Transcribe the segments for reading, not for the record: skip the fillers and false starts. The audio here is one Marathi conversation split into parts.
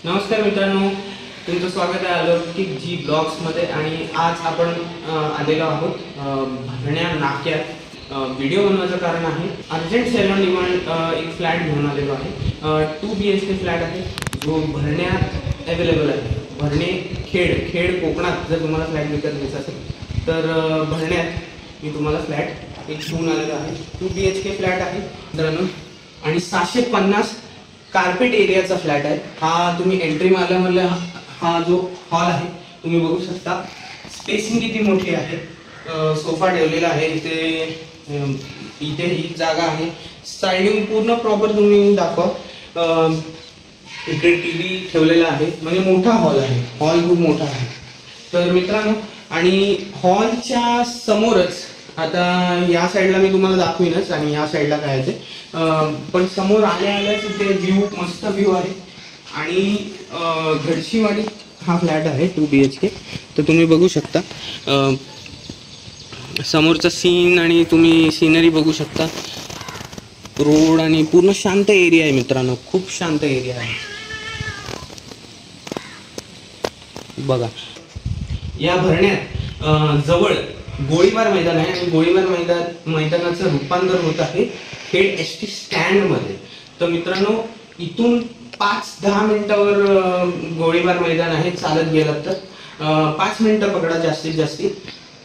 नमस्कार मित्रांनो, तुमचं स्वागत आहे अलौकिक जी ब्लॉग्स मध्ये। आणि आज आपण आलेलो आहोत भरण्या नाक्यात। व्हिडिओ बनवायचं कारण आहे अर्जंट सेल डिमांड एक फ्लॅट घेऊन आलेलो आहे। 2 BHK फ्लॅट आहे जो भरण्यात अवेलेबल आहे। भरणे खेड कोकणात जर तुम्हाला फ्लॅट विकत घ्यायचा असेल तर भरण्यात मी तुम्हाला फ्लॅट एक घेऊन आलेलो आहे। 2 BHK फ्लॅट आहे मित्रांनो आणि 750 कार्पेट एरियाचा फ्लॅट आहे हा। तुम्ही एंट्री मारल्यामुळे हा जो हॉल आहे तुम्ही बघू शकता। स्पेसिंग किती मोठी आहे, सोफा ठेवलेला आहे इथे ही जागा आहे। साइडिंग पूर्ण प्रॉपर तुम्ही दाखवा। इकडे टीव्ही ठेवलेला आहे, म्हणजे मोठा हॉल आहे। हॉल खूप मोठा आहे तर मित्रांनो। आणि हॉलच्या समोरच आता या साइडला मी तुम्हाला दाखवीनच आणि या साइडला काय आहे पण समोर आल्याच ते व्ह्यू मस्त व्ह्यू आहे। आणि घडशीवाडी हा फ्लॅट आहे 2 BHK। तर तुम्ही बघू शकता समोरचा सीन आणि तुम्ही सीनरी बघू शकता। रोड आणि पूर्ण शांत एरिया आहे मित्रांनो, खूप शांत एरिया आहे बघा। या भरण्यात जवळ गोळीबार मैदान आहे आणि गोळीबार मैदानाचं रूपांतर होत आहे खेड ST स्टँड मध्ये। तर मित्रांनो इथून 5-10 मिनिटावर गोळीबार मैदान आहे। चालत गेलात तर 5 मिनिटं पकडा जास्तीत जास्त,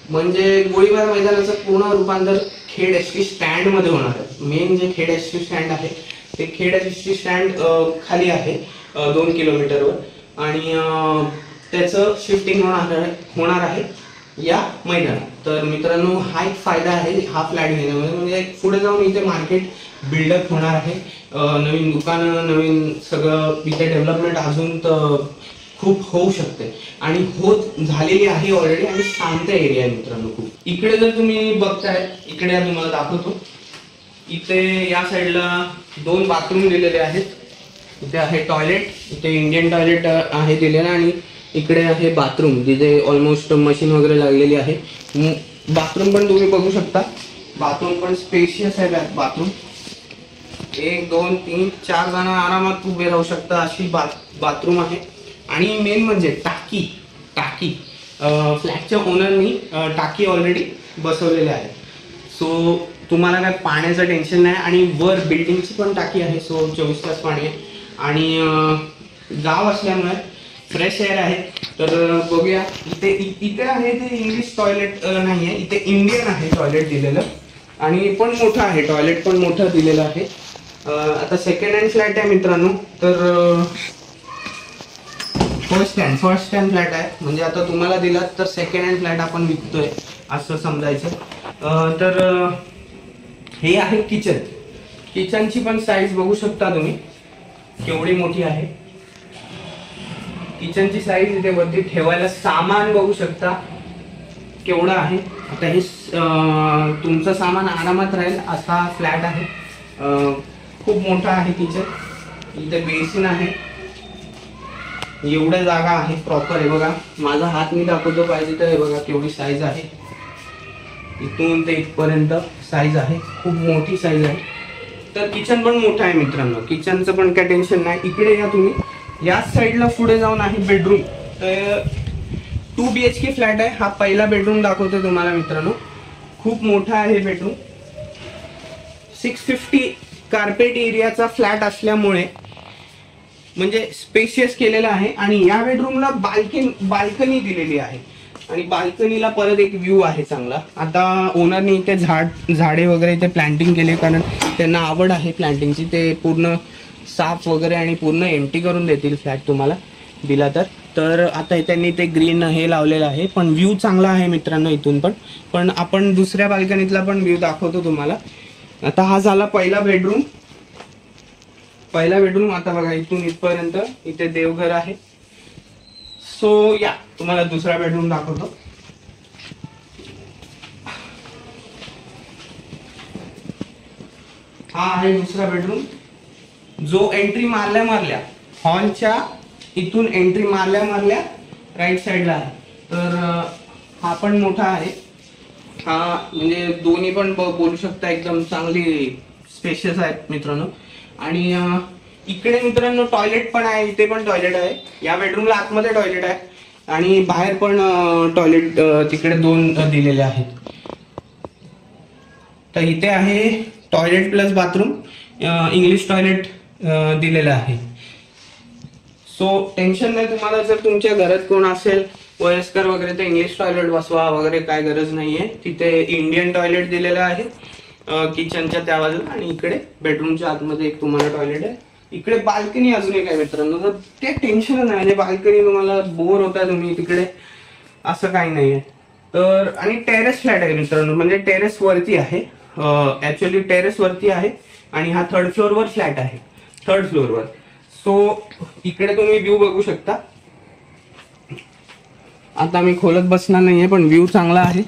म्हणजे गोळीबार मैदानाचं पूर्ण रूपांतर खेड ST स्टँड मध्ये होणार आहे। मेन जे खेड ST स्टँड आहे ते खेड ST स्टँड खाली आहे 2 किलोमीटरवर आणि त्याचं शिफ्टिंग होणार आहे या मैदानात। तर मित्रांनो हा एक फायदा आहे हा फ्लॅट घेण्यामध्ये, म्हणजे पुढे जाऊन इथे मार्केट बिल्डअप होणार आहे। नवीन दुकानं नवीन सगळं इथे डेव्हलपमेंट अजून तर खूप होऊ शकते आणि होत झालेली आहे ऑलरेडी। आणि शांत एरिया आहे मित्रांनो खूप। इकडे जर तुम्ही बघताय इकडे तुम्हाला दाखवतो, इथे या साईडला 2 बाथरूम दिलेले आहेत। इथे आहे टॉयलेट, इथे इंडियन टॉयलेट आहे दिलेला आणि इकडे आहे बाथरूम जिथे ऑलमोस्ट मशीन वगैरे लागलेली आहे। बाथरूम पण तुम्ही बघू शकता, बाथरूम पण स्पेशियस आहे। बाथरूम 1 2 3 4 जण आरामात उभे राहू शकता अशी बाथरूम आहे। आणि मेन म्हणजे टाकी फ्लॅटच्या ओनरनी टाकी ऑलरेडी बसवलेली आहे। सो तुम्हाला काय पाण्याचं टेन्शन नाही आणि वर बिल्डिंगची पण टाकी आहे। सो 24 तास पाणी आहे आणि गाव असल्यामुळे फ्रेश एअर आहे। तर बघूया इथे आहे ते इंग्लिश टॉयलेट नाहीये, इथे इंडियन आहे टॉयलेट दिलेलं आणि पण मोठं आहे, टॉयलेट पण मोठं दिलेलं आहे। आता सेकंड हँड फ्लॅट आहे मित्रांनो, तर फर्स्ट हँड फ्लॅट आहे, म्हणजे आता तुम्हाला दिलात तर सेकंड हँड फ्लॅट आपण विकतोय असं समजायचं। तर हे आहे किचनची पण साईज बघू शकता तुम्ही केवढी मोठी आहे। किचनची साईज इथे वरती ठेवायला सामान बघू शकता केवढा आहे। आता हे तुमचं सामान आरामात राहील असा फ्लॅट आहे। खूप मोठा आहे किचन, इथे बेसिन आहे, एवढ्या जागा आहे प्रॉपर आहे बघा। माझा हात मी दाखवतो पाहिजे तर हे बघा केवढी साईज आहे, इथून ते इथपर्यंत साईज आहे, खूप मोठी साईज आहे। तर किचन पण मोठा आहे मित्रांनो, किचनचं पण काय टेन्शन नाही। इकडे या तुम्ही, या साईडला पुढे जाऊन आहे बेडरूम। तर 2 BHK फ्लॅट आहे हा। पहिला बेडरूम दाखवतो तुम्हाला मित्रांनो, खूप मोठा आहे बेडरूम। 650 कार्पेट एरियाचा फ्लॅट असल्यामुळे म्हणजे स्पेशियस केलेला आहे। आणि या बेडरूमला बाल्कनी दिलेली आहे आणि बाल्कनीला परत एक व्ह्यू आहे चांगला। आता ओनरने इथे झाडे वगैरे इथे प्लांटिंग केले, कारण त्यांना आवड आहे प्लांटिंगची। ते पूर्ण साफ वगैरे आणि पूर्ण एम्प्टी करून देतील फ्लॅट तुम्हाला दिला तर आता त्यांनी ते ग्रीन हे लावलेलं आहे, पण व्ह्यू चांगला आहे मित्रांनो इथून पण आपण दुसऱ्या बाल्कनीतला पण व्ह्यू दाखवतो तुम्हाला। आता हा झाला पहिला बेडरूम। आता बघा इथून इथपर्यंत इथे देवघर आहे। सो या तुम्हाला दुसरा बेडरूम दाखवतो। हा आहे दुसरा बेडरूम, जो एंट्री मारल्या हॉलच्या इथून एंट्री मारल्या राईट साईडला आहे। तर हा पण मोठा आहे हा, म्हणजे दोन्ही पण बोलू शकता एकदम चांगली स्पेशियस आहेत मित्रांनो। आणि इकडे मित्रांनो टॉयलेट पण आहे, इथे पण टॉयलेट आहे. या बेडरूमला आतमध्ये टॉयलेट आहे आणि बाहेर पण टॉयलेट तिकडे 2 दिलेले आहेत. तर इथे आहे toilet plus bathroom, English toilet दिलेलं आहे. सो टेन्शन नाही तुम्हाला. जर तुमच्या घरात कोण असेल वयस्कर वगैरे तर इंग्लिश टॉयलेट बसवा वगैरे काय गरज नाहीये. तिथे इंडियन टॉयलेट दिलेलं आहे किचनच्या त्या बाजूला, आणि इकडे बेडरूमच्या आतमध्ये एक तुम्हाला टॉयलेट आहे. इकडे बाल्कनी अजून एक आहे मित्रांनो, तर ते टेन्शन नाही. म्हणजे बाल्कनी तुम्हाला बोर होता तुम्ही तिकडे, असं काही नाहीये. तर आणि टेरेस फ्लॅट आहे मित्रांनो, म्हणजे टेरेस वरती आहे. ऍक्च्युअली टेरेस वरती आहे आणि हा 3rd फ्लोअरवर फ्लॅट आहे, 3rd फ्लोअरवर. सो इकडे तुम्ही व्ह्यू बघू शकता. आता मी खोलत बसणार नाहीये, पण व्ह्यू चांगला आहे.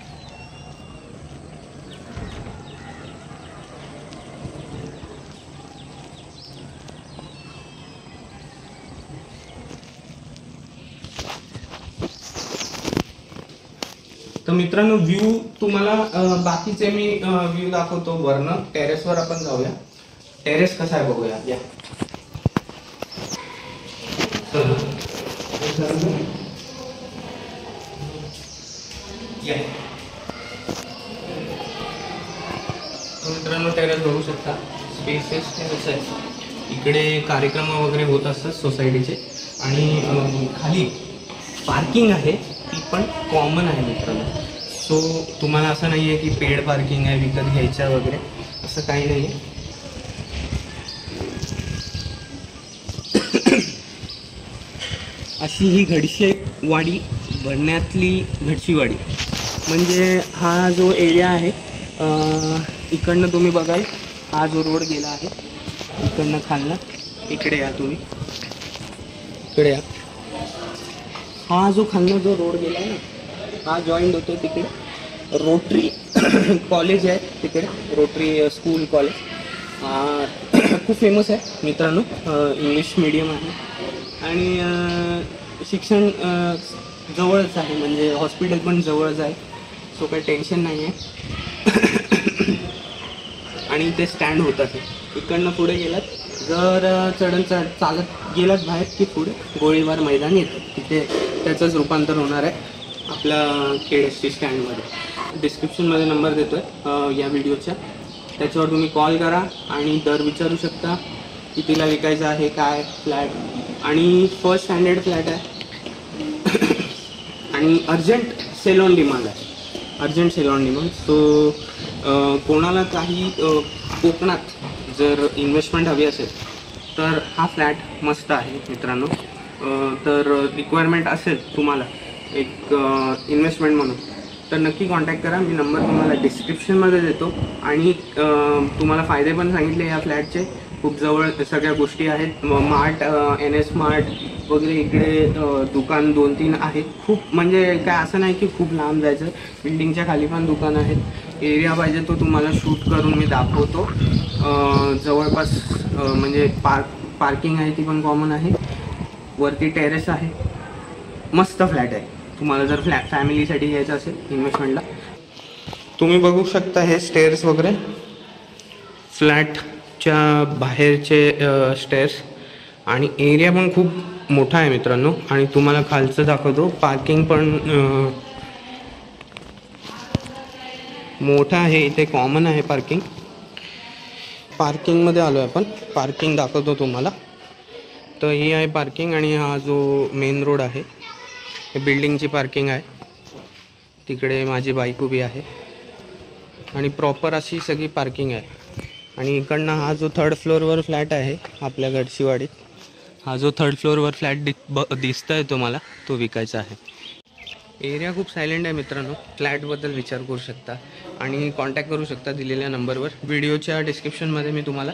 तर मित्रांनो व्ह्यू तुम्हाला बाकीचे मी व्ह्यू दाखवतो वरनं. टेरेसवर आपण जाऊया. टेरेस कसा आहे बघूया. या मित्रांनो टेरेस बघू शकता. स्पेसेस टेरेस आहे. इकडे कार्यक्रम वगैरे होत असतात सोसायटीचे, आणि खाली पार्किंग आहे, ती पण कॉमन आहे मित्रांनो. सो तुम्हाला असं नाही आहे की पेड पार्किंग आहे विकत घ्यायच्या वगैरे, असं काही नाही आहे. अशी ही घडशेवाडी भरण्यातली घडशीवाडी, म्हणजे हा जो एरिया आहे, इकडनं तुम्ही बघाल हा जो रोड गेला आहे इकडनं खालनं. इकडे या तुम्ही, इकडे या. हा जो खालनं जो रोड गेला आहे ना, हा जॉईंट होतो तिकडे रोटरी कॉलेज आहे, तिकडे रोटरी स्कूल कॉलेज खूप फेमस आहे मित्रांनो. इंग्लिश मीडियम आहे आणि शिक्षण जवळच आहे, म्हणजे हॉस्पिटल पण जवळच आहे. सो काही टेन्शन नाही आहे. आणि ते स्टँड होत आहे. इकडनं पुढे गेलात, जर चालत गेलात बाहेर की पुढे गोळीबार मैदान येतं, तिथे त्याचंच रूपांतर होणार आहे आपल्या खेड एसटी स्टँडमध्ये. डिस्क्रिप्शनमध्ये नंबर देतो आहे या व्हिडिओच्या, त्याच्यावर तुम्ही कॉल करा आणि दर विचारू शकता कितीला विकायचं आहे काय फ्लॅट. आणि फर्स्ट स्टँडर्ड फ्लॅट आहे आणि अर्जंट सेल ऑन डिमांड आहे, urgent sale on demand. So कोणाला काही कोकणात जर इन्व्हेस्टमेंट हवी असेल तर हा फ्लॅट मस्त आहे मित्रांनो. तर रिक्वायरमेंट असेल तुम्हाला एक इन्व्हेस्टमेंट म्हणून तर नक्की कॉन्टॅक्ट करा. मी नंबर तुम्हाला डिस्क्रिप्शनमध्ये देतो. आणि तुम्हाला फायदे पण सांगितले या फ्लॅटचे. खूप जवळ सगळ्या गोष्टी आहेत, मार्ट, NS मार्ट वगैरे, इकडे दुकान 2-3 आहेत. खूप म्हणजे काय असं नाही की खूप लांब जायचं, बिल्डिंगच्या खाली पण दुकान आहेत. एरिया पाहिजे तो तुम्हाला शूट करून मी दाखवतो. जवळपास म्हणजे पार्किंग आहे ती पण कॉमन आहे, वरती टेरेस आहे. मस्त फ्लॅट आहे. तुम्हाला जर फॅमिलीसाठी घ्यायचं असेल इन्व्हेस्टमेंटला. तुम्ही बघू शकता हे स्टेअर्स वगैरे, फ्लॅटच्या बाहेरचे स्टेअर्स, आणि एरिया पण खूप मोठा आहे मित्रांनो. आणि तुम्हाला खालचं दाखवतो, पार्किंग पण मोठा आहे, इथे कॉमन आहे पार्किंग. पार्किंगमध्ये आलो आहे आपण, पार्किंग दाखवतो तुम्हाला. तर ही आहे पार्किंग, आणि हा जो मेन रोड आहे हे बिल्डिंगची पार्किंग आहे. तिकडे माझी बाईक उभी आहे आणि प्रॉपर अशी सगळी पार्किंग आहे. आणि इकडनं हा जो 3rd फ्लोअरवर फ्लॅट आहे आपल्या घडशीवाडीत, हा जो 3rd फ्लोअरवर फ्लॅट दिसतोय तुम्हाला, तो विकायचा आहे. एरिया खूप सायलेंट आहे मित्रांनो. फ्लॅटबद्दल विचार करू शकता आणि कॉन्टॅक्ट करू शकता दिलेल्या नंबरवर. व्हिडिओच्या डिस्क्रिप्शनमध्ये मी तुम्हाला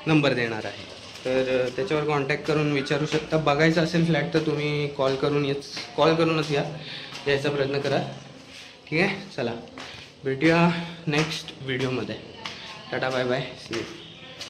नंबर देणार आहे, तर त्याच्यावर कॉन्टॅक्ट करून विचारू शकता. बघायचं असेल फ्लॅट तर तुम्ही कॉल करूनच यायचा प्रयत्न करा. ठीक आहे, चला भेटूया नेक्स्ट व्हिडिओमध्ये. Tata bye bye, see you.